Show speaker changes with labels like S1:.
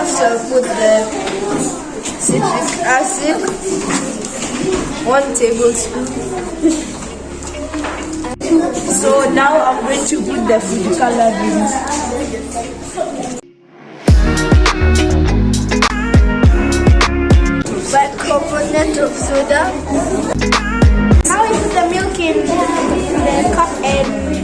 S1: also put the citric acid, 1 tablespoon. So now I'm going to put the food coloring. Bicarbonate of soda. Now we put the milk in the cup and